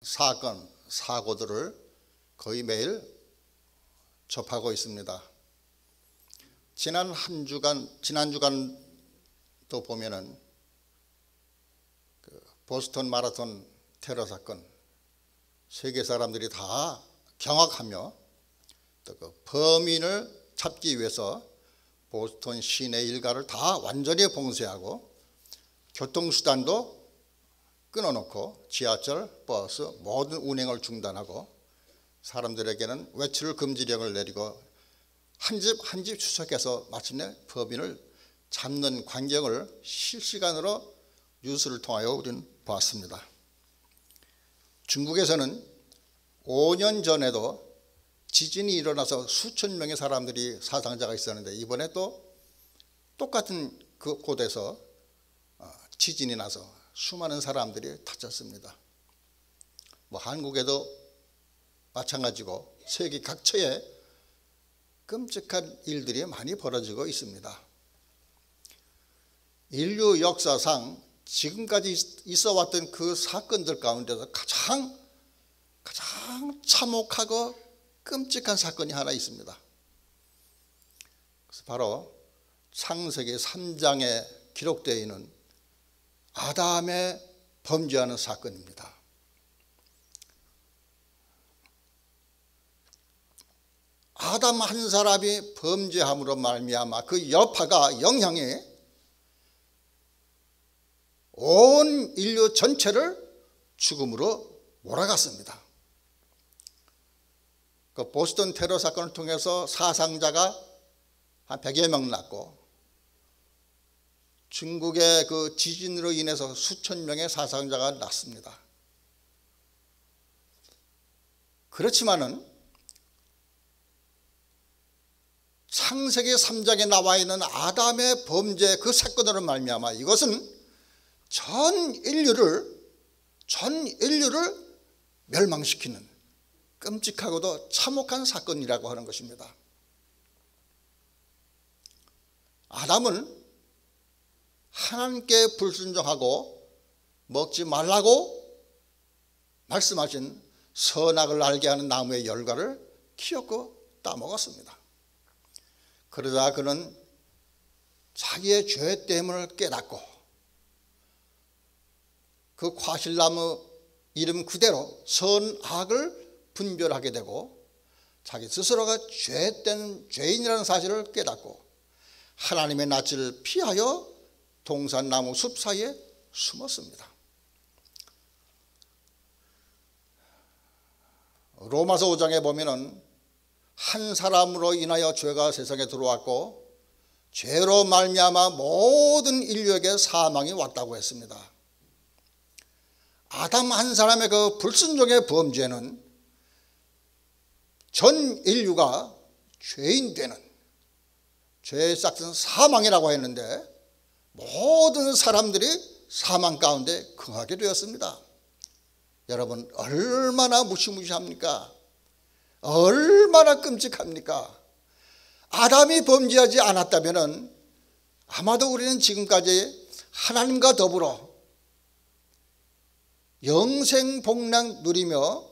사건, 사고들을 거의 매일 접하고 있습니다. 지난 주간도 보면은 보스턴 마라톤 테러 사건, 세계 사람들이 다 경악하며 또 그 범인을 잡기 위해서 보스턴 시내 일가를 다 완전히 봉쇄하고 교통수단도 끊어놓고 지하철, 버스 모든 운행을 중단하고 사람들에게는 외출 금지령을 내리고 한 집 한 집 추적해서 마침내 범인을 잡는 광경을 실시간으로 뉴스를 통하여 우리는 보았습니다. 중국에서는 5년 전에도 지진이 일어나서 수천 명의 사람들이 사상자가 있었는데 이번에 또 똑같은 그 곳에서 지진이 나서 수많은 사람들이 다쳤습니다. 한국에도 마찬가지고 세계 각처에 끔찍한 일들이 많이 벌어지고 있습니다. 인류 역사상 지금까지 있어왔던 그 사건들 가운데서 가장 참혹하고 끔찍한 사건이 하나 있습니다. 그래서 바로 창세기 3장에 기록되어 있는 아담의 범죄하는 사건입니다. 아담 한 사람이 범죄함으로 말미암아 그 여파가 영향이 온 인류 전체를 죽음으로 몰아갔습니다. 그 보스턴 테러 사건을 통해서 사상자가 한 100여 명 났고 중국의 그 지진으로 인해서 수천 명의 사상자가 났습니다. 그렇지만은 창세기 3장에 나와 있는 아담의 범죄 그 사건으로 말미암아 이것은 전 인류를 멸망시키는 끔찍하고도 참혹한 사건이라고 하는 것입니다. 아담은 하나님께 불순종하고 먹지 말라고 말씀하신 선악을 알게 하는 나무의 열과를 키웠고 따먹었습니다. 그러자 그는 자기의 죄 때문을 깨닫고 그 과실나무 이름 그대로 선악을 분별하게 되고 자기 스스로가 죄된 죄인이라는 사실을 깨닫고 하나님의 낯을 피하여 동산나무 숲 사이에 숨었습니다. 로마서 5장에 보면은 한 사람으로 인하여 죄가 세상에 들어왔고 죄로 말미암아 모든 인류에게 사망이 왔다고 했습니다. 아담 한 사람의 그 불순종의 범죄는 전 인류가 죄인 되는 죄의 싹은 사망이라고 했는데 모든 사람들이 사망 가운데 거하게 되었습니다. 여러분 얼마나 무시무시합니까? 얼마나 끔찍합니까? 아담이 범죄하지 않았다면 아마도 우리는 지금까지 하나님과 더불어 영생복락 누리며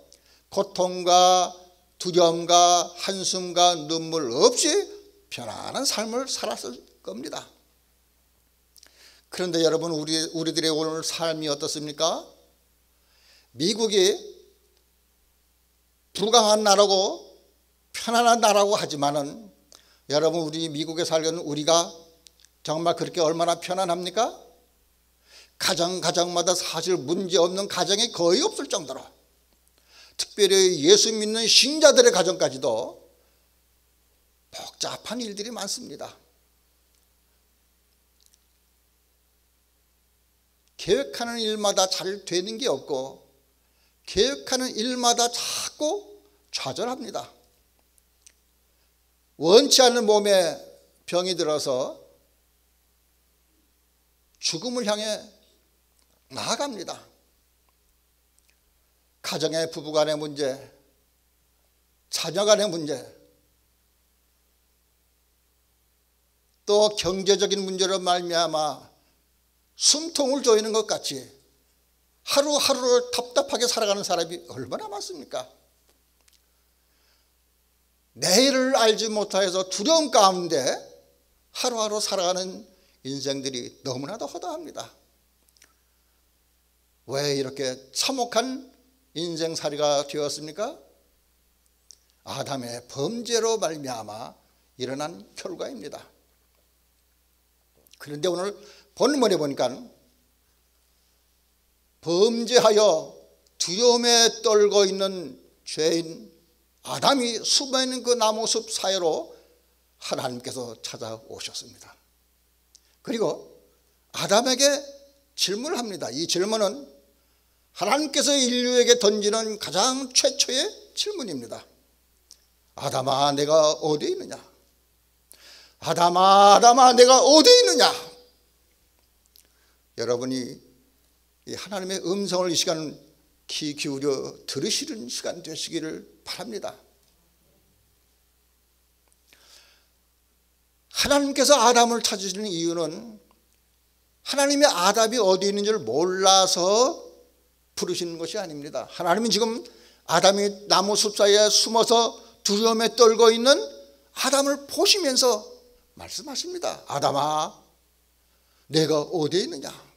고통과 두려움과 한숨과 눈물 없이 편안한 삶을 살았을 겁니다. 그런데 여러분 우리들의 오늘 삶이 어떻습니까? 미국이 부강한 나라고 편안한 나라고 하지만은 여러분 우리 미국에 살려는 우리가 정말 그렇게 얼마나 편안합니까? 가정마다 사실 문제없는 가정이 거의 없을 정도로 특별히 예수 믿는 신자들의 가정까지도 복잡한 일들이 많습니다. 계획하는 일마다 잘 되는 게 없고 계획하는 일마다 자꾸 좌절합니다. 원치 않는 몸에 병이 들어서 죽음을 향해 나아갑니다. 가정의 부부간의 문제, 자녀간의 문제, 또 경제적인 문제로 말미암아 숨통을 조이는 것 같이 하루하루를 답답하게 살아가는 사람이 얼마나 많습니까? 내일을 알지 못하여서 두려움 가운데 하루하루 살아가는 인생들이 너무나도 허다합니다. 왜 이렇게 참혹한 인생살이가 되었습니까? 아담의 범죄로 말미암아 일어난 결과입니다. 그런데 오늘 본문에 보니까 범죄하여 두려움에 떨고 있는 죄인 아담이 숨어있는 그 나무숲 사이로 하나님께서 찾아오셨습니다. 그리고 아담에게 질문을 합니다. 이 질문은 하나님께서 인류에게 던지는 가장 최초의 질문입니다. 아담아, 내가 어디에 있느냐? 아담아, 아담아, 내가 어디에 있느냐? 여러분이 이 하나님의 음성을 이 시간 귀 기울여 들으시는 시간 되시기를 바랍니다. 하나님께서 아담을 찾으시는 이유는 하나님의 아담이 어디 있는 줄 몰라서 부르시는 것이 아닙니다. 하나님은 지금 아담이 나무 숲 사이에 숨어서 두려움에 떨고 있는 아담을 보시면서 말씀하십니다. 아담아, 내가 어디에 있느냐?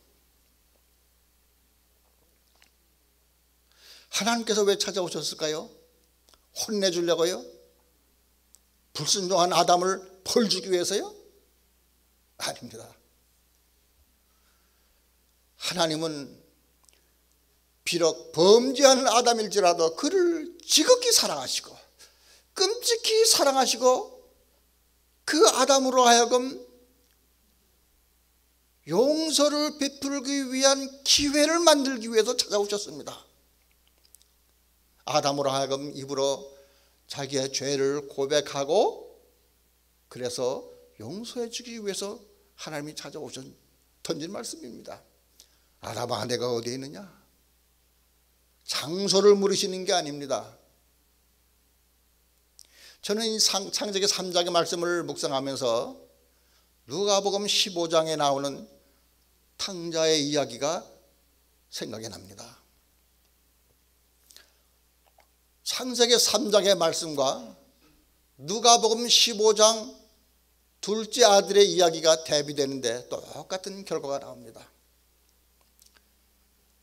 하나님께서 왜 찾아오셨을까요? 혼내주려고요? 불순종한 아담을 벌주기 위해서요? 아닙니다. 하나님은 비록 범죄한 아담일지라도 그를 지극히 사랑하시고 끔찍히 사랑하시고 그 아담으로 하여금 용서를 베풀기 위한 기회를 만들기 위해서 찾아오셨습니다. 아담으로 하여금 입으로 자기의 죄를 고백하고 그래서 용서해 주기 위해서 하나님이 찾아오신 던진 말씀입니다. 아담아, 내가 어디에 있느냐? 장소를 물으시는 게 아닙니다. 저는 이 창세기 3장의 말씀을 묵상하면서 누가복음 15장에 나오는 탕자의 이야기가 생각이 납니다. 창세기 3장의 말씀과 누가복음 15장 둘째 아들의 이야기가 대비되는데 똑같은 결과가 나옵니다.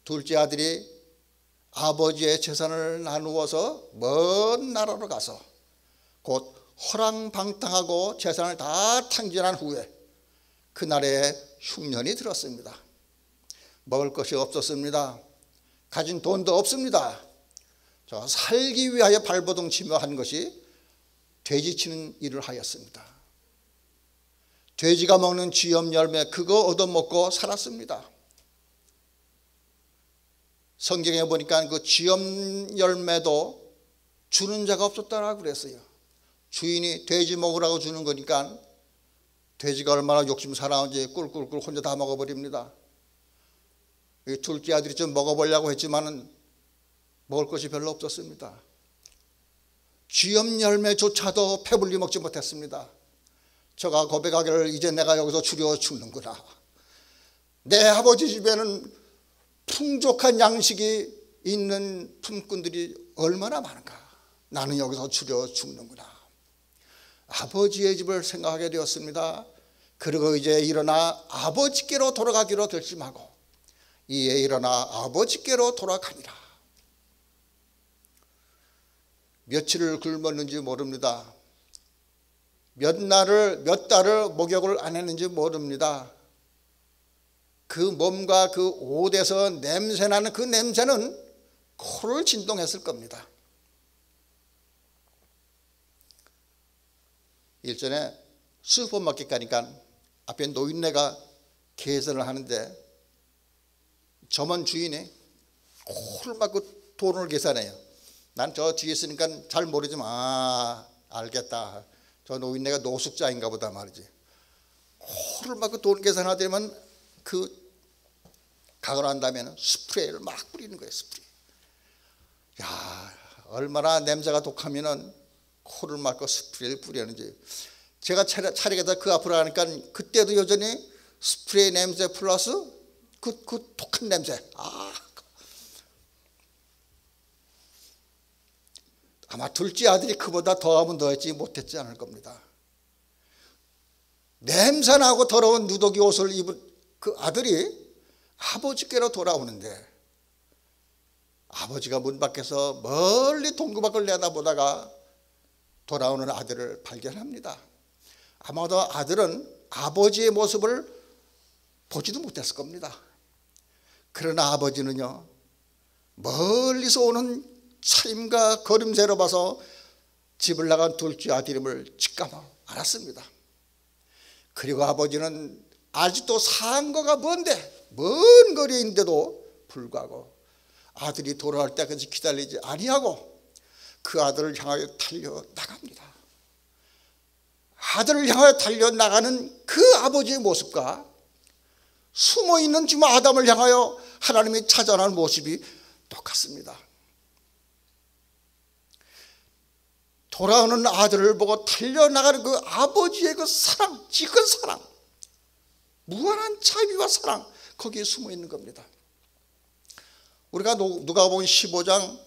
둘째 아들이 아버지의 재산을 나누어서 먼 나라로 가서 곧 허랑방탕하고 재산을 다 탕진한 후에 그날에 흉년이 들었습니다. 먹을 것이 없었습니다. 가진 돈도 없습니다. 저 살기 위하여 발버둥 치며 한 것이 돼지치는 일을 하였습니다. 돼지가 먹는 쥐염 열매 그거 얻어먹고 살았습니다. 성경에 보니까 그 쥐염 열매도 주는 자가 없었다라고 그랬어요. 주인이 돼지 먹으라고 주는 거니까 돼지가 얼마나 욕심 사나운지 꿀꿀꿀 혼자 다 먹어버립니다. 둘째 아들이 좀 먹어보려고 했지만은 먹을 것이 별로 없었습니다. 쥐염 열매조차도 배불리 먹지 못했습니다. 저가 고백하기를 이제 내가 여기서 주려 죽는구나. 내 아버지 집에는 풍족한 양식이 있는 품꾼들이 얼마나 많은가. 나는 여기서 주려 죽는구나. 아버지의 집을 생각하게 되었습니다. 그리고 이제 일어나 아버지께로 돌아가기로 결심하고 이에 일어나 아버지께로 돌아가니라. 며칠을 굶었는지 모릅니다. 몇 달을 목욕을 안 했는지 모릅니다. 그 몸과 그 옷에서 냄새나는 그 냄새는 코를 진동했을 겁니다. 일전에 슈퍼마켓 가니까 앞에 노인네가 계산을 하는데 점원 주인이 코를 막고 돈을 계산해요. 난 저 뒤에 있으니까 잘 모르지만 알겠다. 저 노인네가 노숙자인가 보다 말이지. 코를 막고 돈 계산하더니만 그 가고 난 다음에는 스프레이를 막 뿌리는 거예요. 스프레이. 야, 얼마나 냄새가 독하면은 코를 막고 스프레이를 뿌리는지. 제가 차례가 그 앞으로 가니까 그때도 여전히 스프레이 냄새 플러스 그 독한 냄새. 아마 둘째 아들이 그보다 더하면 더했지 못했지 않을 겁니다. 냄새나고 더러운 누더기 옷을 입은 그 아들이 아버지께로 돌아오는데, 아버지가 문 밖에서 멀리 동구 밖을 내다보다가 돌아오는 아들을 발견합니다. 아마도 아들은 아버지의 모습을 보지도 못했을 겁니다. 그러나 아버지는요, 멀리서 오는 차림과 걸음새로 봐서 집을 나간 둘째 아들임을 직감하고 알았습니다. 그리고 아버지는 아직도 상거가 먼 거리에 있는데도 불구하고 아들이 돌아올 때까지 기다리지 아니하고 그 아들을 향하여 달려나갑니다. 아들을 향하여 달려나가는 그 아버지의 모습과 숨어있는 지금 아담을 향하여 하나님이 찾아나는 모습이 똑같습니다. 돌아오는 아들을 보고 달려나가는 그 아버지의 그 사랑, 지극한 사랑, 무한한 자비와 사랑, 거기에 숨어있는 겁니다. 우리가 누가복음 15장,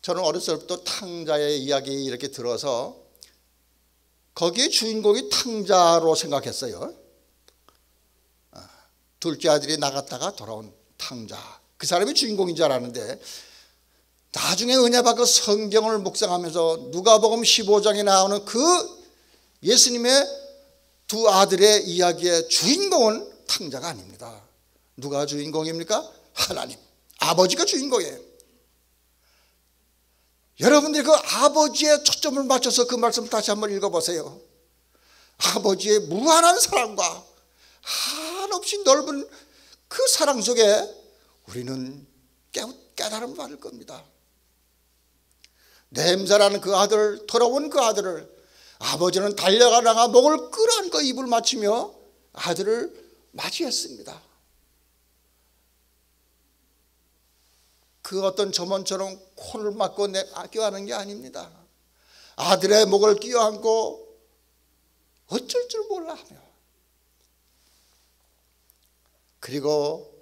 저는 어렸을 때부터 탕자의 이야기 이렇게 들어서 거기에 주인공이 탕자로 생각했어요. 둘째 아들이 나갔다가 돌아온 탕자, 그 사람이 주인공인 줄 알았는데 나중에 은혜 받고 성경을 묵상하면서 누가복음 15장에 나오는 그 예수님의 두 아들의 이야기의 주인공은 탕자가 아닙니다. 누가 주인공입니까? 하나님, 아버지가 주인공이에요. 여러분들이 그 아버지의 초점을 맞춰서 그 말씀 다시 한번 읽어보세요. 아버지의 무한한 사랑과 한없이 넓은 그 사랑 속에 우리는 깨달음을 받을 겁니다. 냄새나는 그 아들, 돌아온 그 아들을 아버지는 달려가다가 목을 끌어안고 입을 맞추며 아들을 맞이했습니다. 그 어떤 점원처럼 코를 막고 껴안는 게 아닙니다. 아들의 목을 끼어안고 어쩔 줄 몰라 하며, 그리고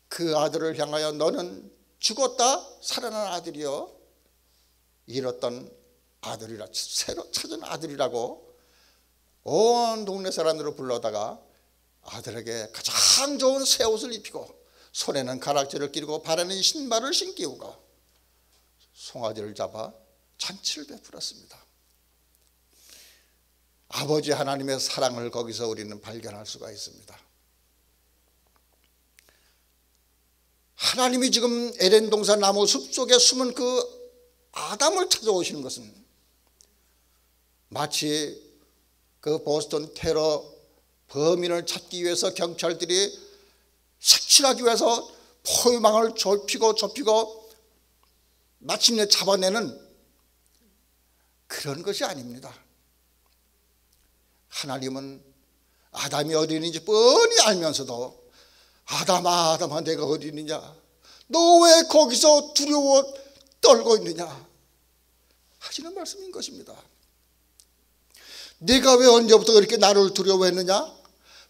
그 아들을 향하여 너는 죽었다 살아난 아들이여, 잃었던 아들이라, 새로 찾은 아들이라고 온 동네 사람들을 불러다가 아들에게 가장 좋은 새 옷을 입히고 손에는 가락지를 끼고 발에는 신발을 신기우고 송아지를 잡아 잔치를 베풀었습니다. 아버지 하나님의 사랑을 거기서 우리는 발견할 수가 있습니다. 하나님이 지금 에덴 동산 나무 숲속에 숨은 그 아담을 찾아오시는 것은 마치 그 보스턴 테러 범인을 찾기 위해서 경찰들이 색칠하기 위해서 포유망을 좁히고 마침내 잡아내는 그런 것이 아닙니다. 하나님은 아담이 어디 있는지 뻔히 알면서도 아담아 내가 어디 있느냐, 너 왜 거기서 두려워 떨고 있느냐 하시는 말씀인 것입니다. 네가 왜 언제부터 그렇게 나를 두려워했느냐,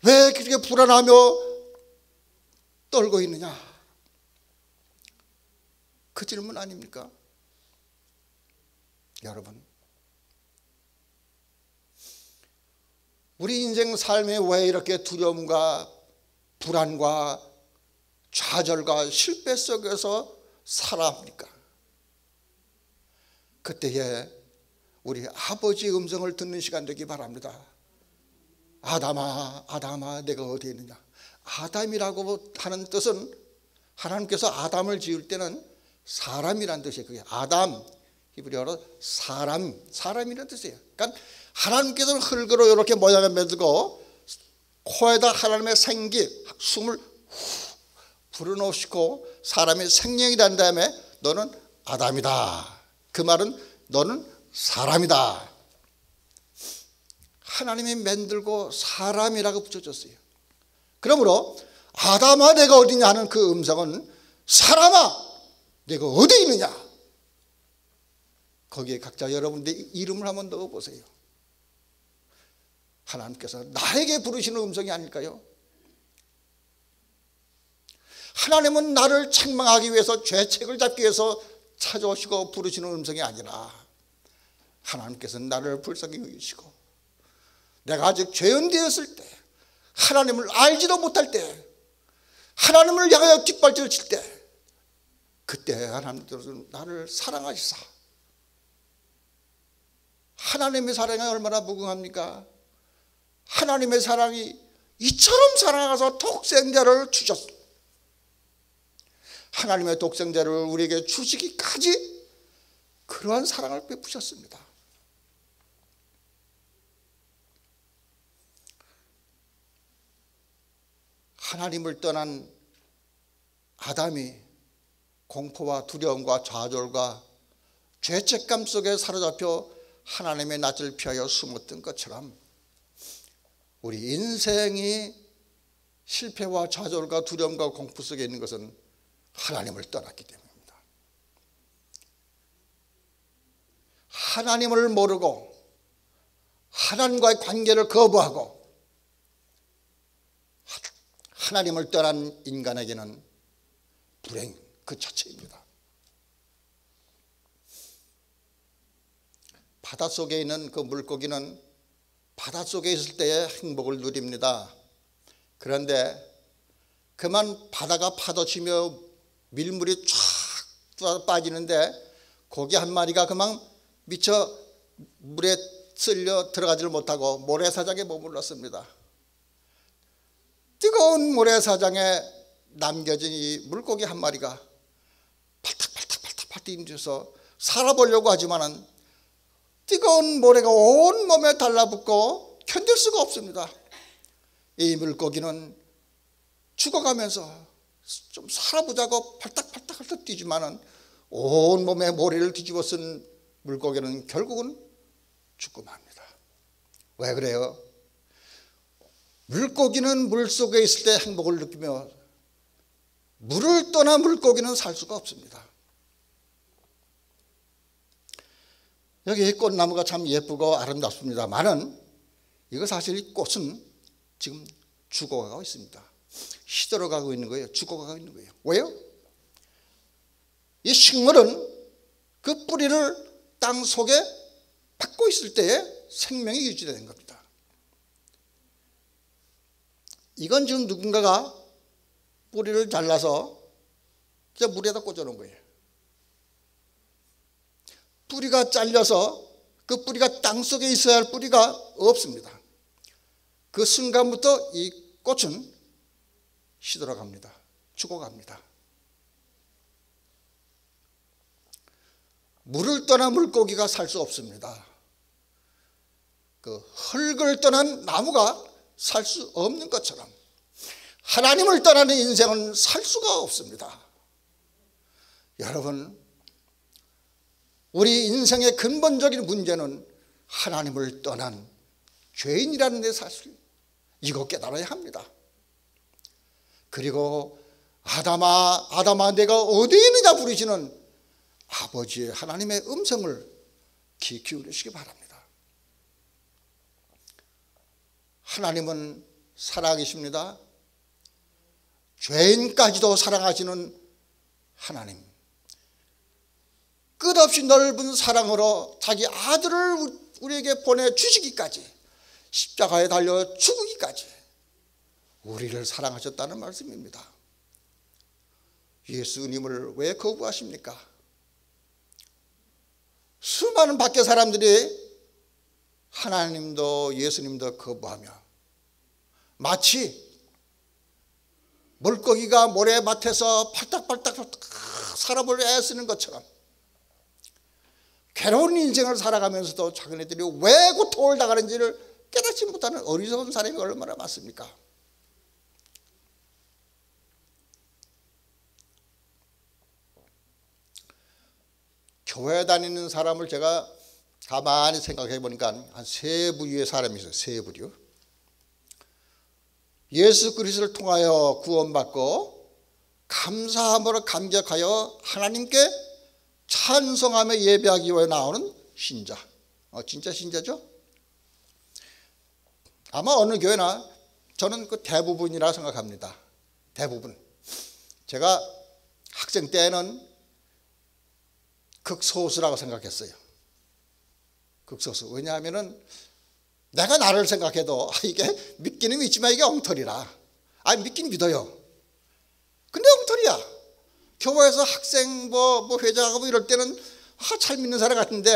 왜 그렇게 불안하며 떨고 있느냐, 그 질문 아닙니까? 여러분, 우리 인생 삶에 왜 이렇게 두려움과 불안과 좌절과 실패 속에서 살아합니까? 그때에 우리 아버지의 음성을 듣는 시간 되기 바랍니다. 아담아 내가 어디에 있느냐. 아담이라고 하는 뜻은 하나님께서 아담을 지을 때는 사람이란 뜻이에요. 그게 아담, 히브리어로 사람이라는 뜻이에요. 그러니까 하나님께서는 흙으로 이렇게 모양을 만들고 코에다 하나님의 생기, 숨을 후 불어넣으시고 사람이 생명이 난 다음에 너는 아담이다. 그 말은 너는 사람이다. 하나님이 만들고 사람이라고 붙여줬어요. 그러므로 아담아 내가 어디냐 하는 그 음성은 사람아 내가 어디 있느냐. 거기에 각자 여러분들의 이름을 한번 넣어보세요. 하나님께서 나에게 부르시는 음성이 아닐까요? 하나님은 나를 책망하기 위해서, 죄책을 잡기 위해서 찾아오시고 부르시는 음성이 아니라 하나님께서는 나를 불쌍히 여기시고 내가 아직 죄인되었을 때, 하나님을 알지도 못할 때, 하나님을 향하여 뒷발질을 칠 때, 그때 하나님께서는 나를 사랑하시사. 하나님의 사랑이 얼마나 무궁합니까? 하나님의 사랑이 이처럼 사랑하셔서 독생자를 주셨어. 하나님의 독생자를 우리에게 주시기까지 그러한 사랑을 베푸셨습니다. 하나님을 떠난 아담이 공포와 두려움과 좌절과 죄책감 속에 사로잡혀 하나님의 낯을 피하여 숨었던 것처럼 우리 인생이 실패와 좌절과 두려움과 공포 속에 있는 것은 하나님을 떠났기 때문입니다. 하나님을 모르고 하나님과의 관계를 거부하고 하나님을 떠난 인간에게는 불행 그 자체입니다. 바닷속에 있는 그 물고기는 바닷속에 있을 때의 행복을 누립니다. 그런데 그만 바다가 파도치며 밀물이 쫙 빠지는데 고기 한 마리가 그만 미처 물에 쓸려 들어가지를 못하고 모래사장에 머물렀습니다. 뜨거운 모래사장에 남겨진 이 물고기 한 마리가 팔딱팔딱 힘줘서 살아보려고 하지만은 뜨거운 모래가 온 몸에 달라붙고 견딜 수가 없습니다. 이 물고기는 죽어가면서 좀 살아보자고 팔딱팔딱 뛰지만은 온 몸에 모래를 뒤집어 쓴 물고기는 결국은 죽고 맙니다. 왜 그래요? 물고기는 물속에 있을 때 행복을 느끼며 물을 떠나 물고기는 살 수가 없습니다. 여기 꽃나무가 참 예쁘고 아름답습니다만은 이거 사실 이 꽃은 지금 죽어가고 있습니다. 시들어가고 있는 거예요. 죽어가고 있는 거예요. 왜요? 이 식물은 그 뿌리를 땅 속에 박고 있을 때에 생명이 유지되는 겁니다. 이건 지금 누군가가 뿌리를 잘라서 물에다 꽂아놓은 거예요. 뿌리가 잘려서 그 뿌리가 땅 속에 있어야 할 뿌리가 없습니다. 그 순간부터 이 꽃은 시들어갑니다. 죽어갑니다. 물을 떠난 물고기가 살 수 없습니다. 그 흙을 떠난 나무가 살 수 없는 것처럼 하나님을 떠나는 인생은 살 수가 없습니다. 여러분, 우리 인생의 근본적인 문제는 하나님을 떠난 죄인이라는 데 사실 이거 깨달아야 합니다. 그리고 아담아 내가 어디에 있느냐 부르시는 아버지의 하나님의 음성을 귀 기울이시기 바랍니다. 하나님은 사랑이십니다. 죄인까지도 사랑하시는 하나님, 끝없이 넓은 사랑으로 자기 아들을 우리에게 보내주시기까지, 십자가에 달려 죽으기까지 우리를 사랑하셨다는 말씀입니다. 예수님을 왜 거부하십니까? 수많은 밖의 사람들이 하나님도 예수님도 거부하며 마치 물고기가 모래밭에서 팔딱팔딱 살아보려 애쓰는 것처럼 괴로운 인생을 살아가면서도 자기네들이 왜 고통을 당하는지를 깨닫지 못하는 어리석은 사람이 얼마나 많습니까? 교회 다니는 사람을 제가 가만히 생각해 보니까 한 세 부류의 사람이 있어요. 세 부류. 예수 그리스도를 통하여 구원받고 감사함으로 감격하여 하나님께 찬송하며 예배하기 위해 나오는 신자. 진짜 신자죠? 아마 어느 교회나 저는 그 대부분이라 생각합니다. 대부분. 제가 학생 때는 극소수라고 생각했어요. 극소수. 왜냐하면은 내가 나를 생각해도 이게 믿기는 믿지만 이게 엉터리라. 믿긴 믿어요. 근데 엉터리야. 교회에서 학생 회장하고 이럴 때는 잘 믿는 사람 같은데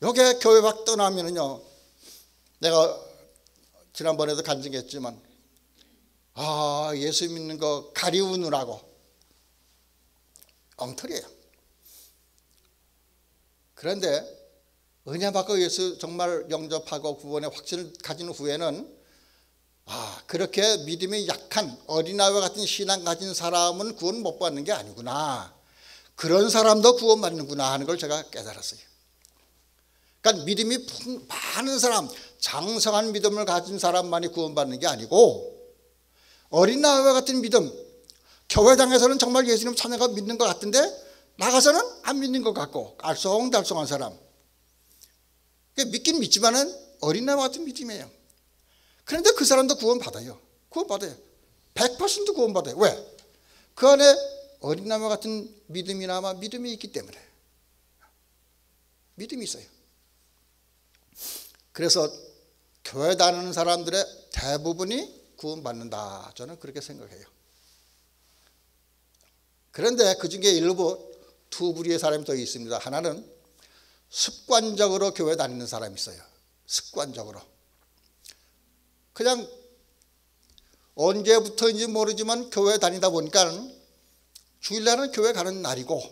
여기 교회 밖 떠나면은요, 내가 지난번에도 간증했지만 예수 믿는 거 가리우느라고 엉터리예요. 그런데 은혜 받고 예수 정말 영접하고 구원의 확신을 가진 후에는 그렇게 믿음이 약한 어린아이와 같은 신앙 가진 사람은 구원 못 받는 게 아니구나, 그런 사람도 구원 받는구나 하는 걸 제가 깨달았어요. 그러니까 믿음이 많은 사람, 장성한 믿음을 가진 사람만이 구원 받는 게 아니고, 어린아이와 같은 믿음, 교회당에서는 정말 예수님 찬양하고 믿는 것 같은데 나가서는 안 믿는 것 같고 알쏭달쏭한 사람, 믿긴 믿지만은 어린아이와 같은 믿음이에요. 그런데 그 사람도 구원받아요. 구원받아요. 100% 구원받아요. 왜? 그 안에 어린아이와 같은 믿음이나 믿음이 있기 때문에. 믿음이 있어요. 그래서 교회 다니는 사람들의 대부분이 구원받는다, 저는 그렇게 생각해요. 그런데 그 중에 일부 두 부류의 사람이 더 있습니다. 하나는 습관적으로 교회 다니는 사람이 있어요. 습관적으로. 그냥 언제부터인지 모르지만 교회 다니다 보니까 주일날은 교회 가는 날이고,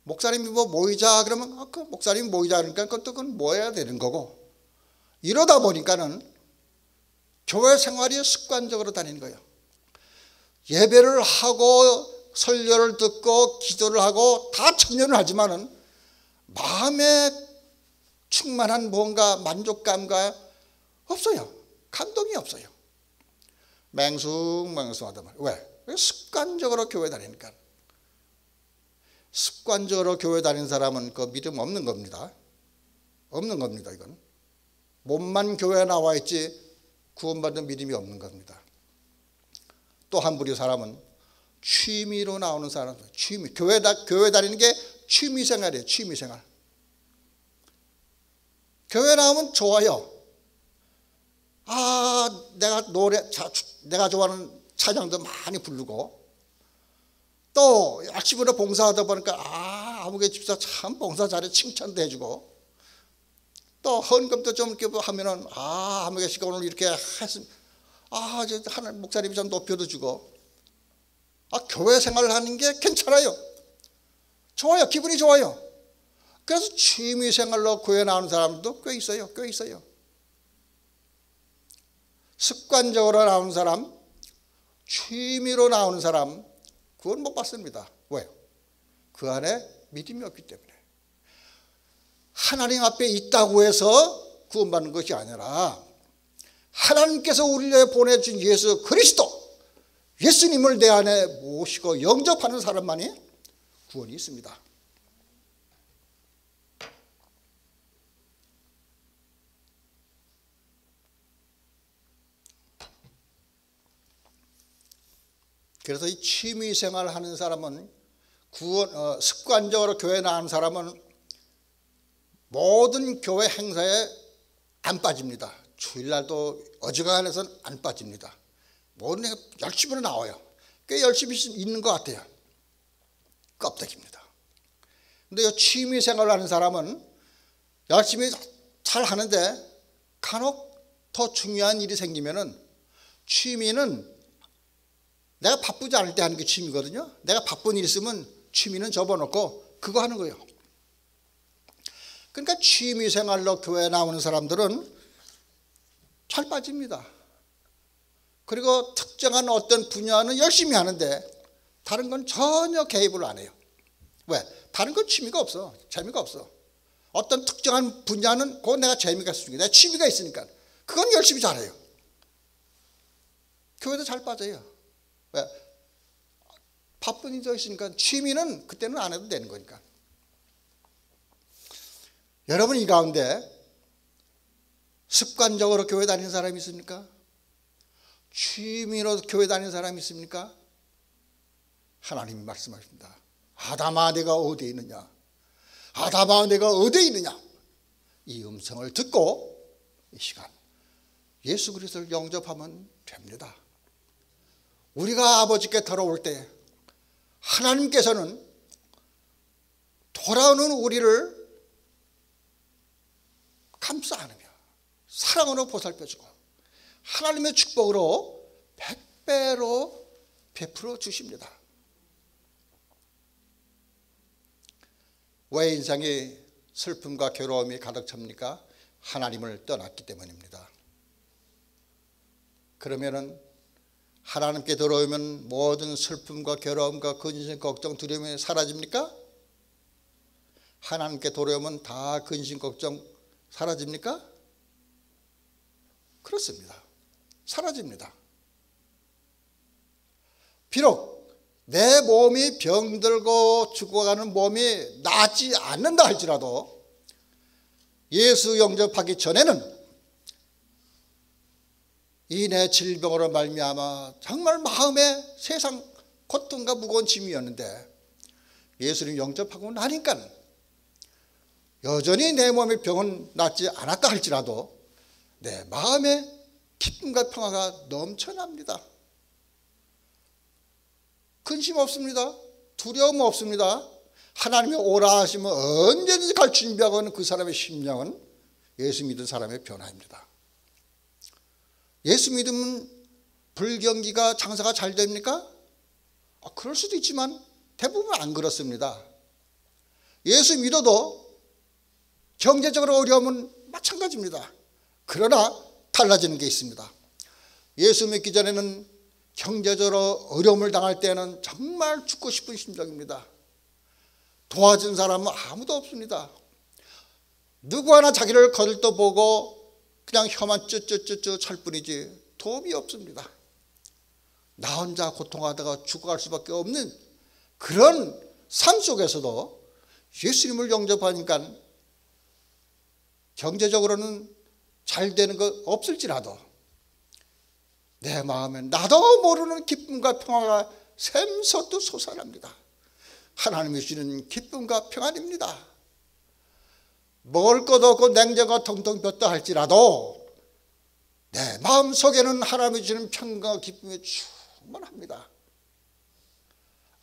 목사님이 모이자 그러면 그 목사님이 모이자 그러니까 그건 모여야 되는 거고, 이러다 보니까는 교회 생활이 습관적으로 다니는 거예요. 예배를 하고 설교를 듣고 기도를 하고 다 청년을 하지만은 마음에 충만한 뭔가 만족감과 없어요. 감동이 없어요. 맹숭맹숭하단 말이에요. 왜? 습관적으로 교회 다니니까. 습관적으로 교회 다니는 사람은 그 믿음 없는 겁니다. 없는 겁니다. 이건 몸만 교회에 나와 있지 구원받는 믿음이 없는 겁니다. 또 한 부류 사람은 취미로 나오는 사람. 취미. 교회 다니는 게 취미 생활이에요. 취미 생활. 교회 나오면 좋아요. 내가 좋아하는 찬양도 많이 부르고, 또 열심히 봉사하다 보니까 아무개 집사 참 봉사 잘해 칭찬도 해주고, 또 헌금도 좀 이렇게 하면은 아무개 씨가 오늘 이렇게 했으면 하나님 목사님이 좀 높여도 주고, 교회 생활을 하는 게 괜찮아요. 좋아요. 기분이 좋아요. 그래서 취미 생활로 교회 나오는 사람도 꽤 있어요. 꽤 있어요. 습관적으로 나오는 사람, 취미로 나오는 사람, 그건 못 받습니다. 왜요? 그 안에 믿음이 없기 때문에. 하나님 앞에 있다고 해서 구원받는 것이 아니라 하나님께서 우리를 보내준 예수 그리스도, 예수님을 내 안에 모시고 영접하는 사람만이 구원이 있습니다. 그래서 이 취미생활 하는 사람은 습관적으로 교회 나가는 사람은 모든 교회 행사에 안 빠집니다. 주일날도 어지간해서는 안 빠집니다. 모든 열심히 나와요. 꽤 열심히 있는 것 같아요. 껍데기입니다. 근데 이 취미생활을 하는 사람은 열심히 잘 하는데 간혹 더 중요한 일이 생기면은, 취미는 내가 바쁘지 않을 때 하는 게 취미거든요. 내가 바쁜 일 있으면 취미는 접어놓고 그거 하는 거예요. 그러니까 취미생활로 교회에 나오는 사람들은 잘 빠집니다. 그리고 특정한 어떤 분야는 열심히 하는데 다른 건 전혀 개입을 안 해요. 왜? 다른 건 취미가 없어. 재미가 없어. 어떤 특정한 분야는 그건 내가 재미가 있으니까, 내가 취미가 있으니까 그건 열심히 잘해요. 교회도 잘 빠져요. 왜? 바쁜 일이 있으니까. 취미는 그때는 안 해도 되는 거니까. 여러분, 이 가운데 습관적으로 교회 다니는 사람이 있습니까? 취미로 교회 다니는 사람이 있습니까? 하나님이 말씀하십니다. 아담아, 네가 어디에 있느냐? 아담아 내가 어디에 있느냐. 이 음성을 듣고 이 시간 예수 그리스도를 영접하면 됩니다. 우리가 아버지께 돌아올 때 하나님께서는 돌아오는 우리를 감싸 안으며 사랑으로 보살펴주고 하나님의 축복으로 100배로 베풀어 주십니다. 왜 인생이 슬픔과 괴로움이 가득 찹니까? 하나님을 떠났기 때문입니다. 그러면은 하나님께 돌아오면 모든 슬픔과 괴로움과 근심, 걱정, 두려움이 사라집니까? 하나님께 돌아오면 다 근심, 걱정 사라집니까? 그렇습니다. 사라집니다. 비록 내 몸이 병들고 죽어가는 몸이 낫지 않는다 할지라도 예수 영접하기 전에는 이 내 질병으로 말미암아 정말 마음에 세상 고통과 무거운 짐이었는데 예수님 영접하고 나니까 여전히 내 몸의 병은 낫지 않았다 할지라도 내 마음에 기쁨과 평화가 넘쳐납니다. 근심 없습니다. 두려움 없습니다. 하나님이 오라 하시면 언제든지 갈 준비하고 있는 그 사람의 심령은 예수 믿은 사람의 변화입니다. 예수 믿으면 불경기가 장사가 잘 됩니까? 그럴 수도 있지만 대부분 안 그렇습니다. 예수 믿어도 경제적으로 어려움은 마찬가지입니다. 그러나 달라지는 게 있습니다. 예수 믿기 전에는 경제적으로 어려움을 당할 때는 정말 죽고 싶은 심정입니다. 도와준 사람은 아무도 없습니다. 누구 하나 자기를 거들떠보고 그냥 혀만 쭈쭈쭈쭈 찰 뿐이지 도움이 없습니다. 나 혼자 고통하다가 죽어갈 수밖에 없는 그런 삶 속에서도 예수님을 영접하니까 경제적으로는 잘 되는 거 없을지라도 내 마음에 나도 모르는 기쁨과 평화가 샘솟듯 솟아납니다. 하나님이 주시는 기쁨과 평안입니다. 먹을 것 없고 냉장고가 텅텅 ቢ었다 할지라도 내 마음속에는 하나님이 주시는 평강과 기쁨이 충만합니다.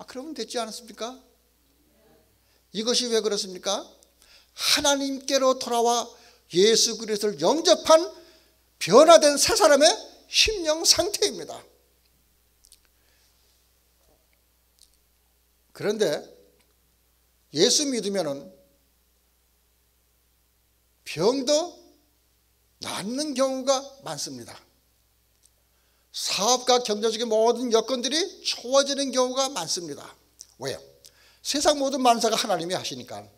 그러면 됐지 않습니까? 이것이 왜 그렇습니까? 하나님께로 돌아와 예수 그리스도를 영접한 변화된 새 사람의 심령 상태입니다. 그런데 예수 믿으면은 병도 낫는 경우가 많습니다. 사업과 경제적인 모든 여건들이 좋아지는 경우가 많습니다. 왜요? 세상 모든 만사가 하나님이 하시니까.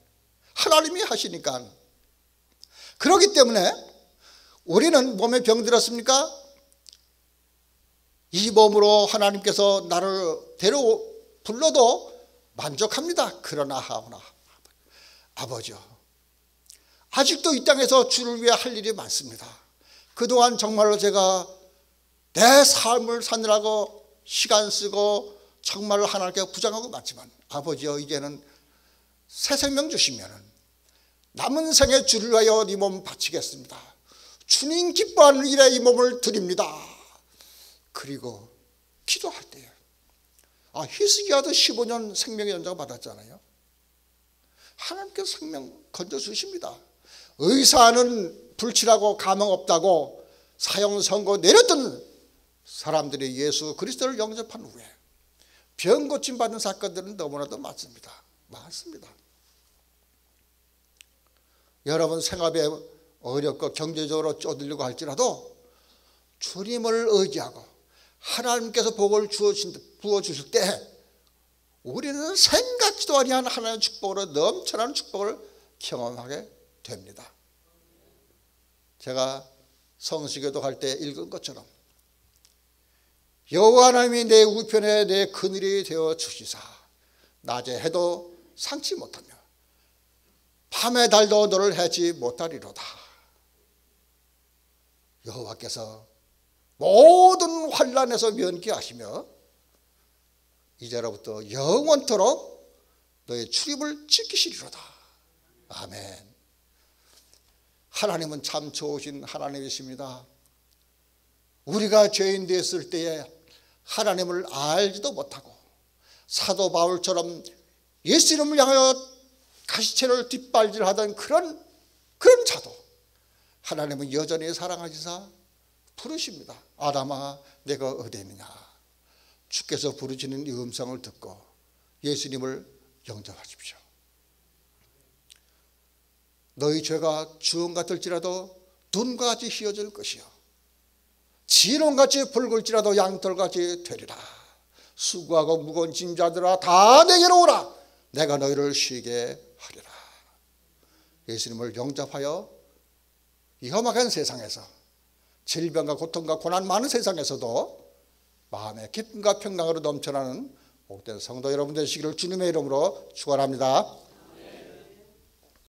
그렇기 때문에 우리는 몸에 병들었습니까? 이 몸으로 하나님께서 나를 불러도 만족합니다. 그러나 하오나 아버지요, 아직도 이 땅에서 주를 위해 할 일이 많습니다. 그동안 정말로 제가 내 삶을 사느라고 시간 쓰고 정말로 하나님께 부정하고 많지만 아버지여, 이제는 새 생명 주시면 남은 생에 주를 위하여 이 몸 바치겠습니다. 주님 기뻐하는 일에 이 몸을 드립니다. 그리고 기도할 때에 히스기야도 15년 생명의 연장을 받았잖아요. 하나님께서 생명 건져주십니다. 의사는 불칠하고 가망 없다고 사형 선고 내렸던 사람들이 예수 그리스도를 영접한 후에 병 고침 받은 사건들은 너무나도 많습니다. 여러분 생활에 어렵고 경제적으로 쪼들리고 할지라도 주님을 의지하고 하나님께서 복을 부어주실 때 우리는 생각지도 아니한 하나님의 축복으로 넘쳐나는 축복을 경험하게 됩니다. 제가 성시교도 갈 때 읽은 것처럼 여호와 하나님이 내 우편에 내 그늘이 되어 주시사 낮에 해도 상치 못하며 밤에 달도 너를 해치 못하리로다. 여호와께서 모든 환난에서 면케하시며 이제로부터 영원토록 너의 출입을 지키시리로다. 아멘. 하나님은 참 좋으신 하나님이십니다. 우리가 죄인 되었을 때에 하나님을 알지도 못하고 사도 바울처럼 예수 이름을 향하여 가시체를 뒷발질하던 그런 자도 하나님은 여전히 사랑하시사 부르십니다. 아담아 내가 어디 있느냐. 주께서 부르시는 이 음성을 듣고 예수님을 영접하십시오. 너희 죄가 주홍 같을지라도 눈과 같이 희어질 것이요 진홍같이 붉을지라도 양털같이 되리라. 수고하고 무거운 짐자들아 다 내게로 오라. 내가 너희를 쉬게 하리라. 예수님을 영접하여 이 험악한 세상에서 질병과 고통과 고난 많은 세상에서도 마음의 기쁨과 평강으로 넘쳐나는 복된 성도 여러분 되시기를 주님의 이름으로 축원합니다.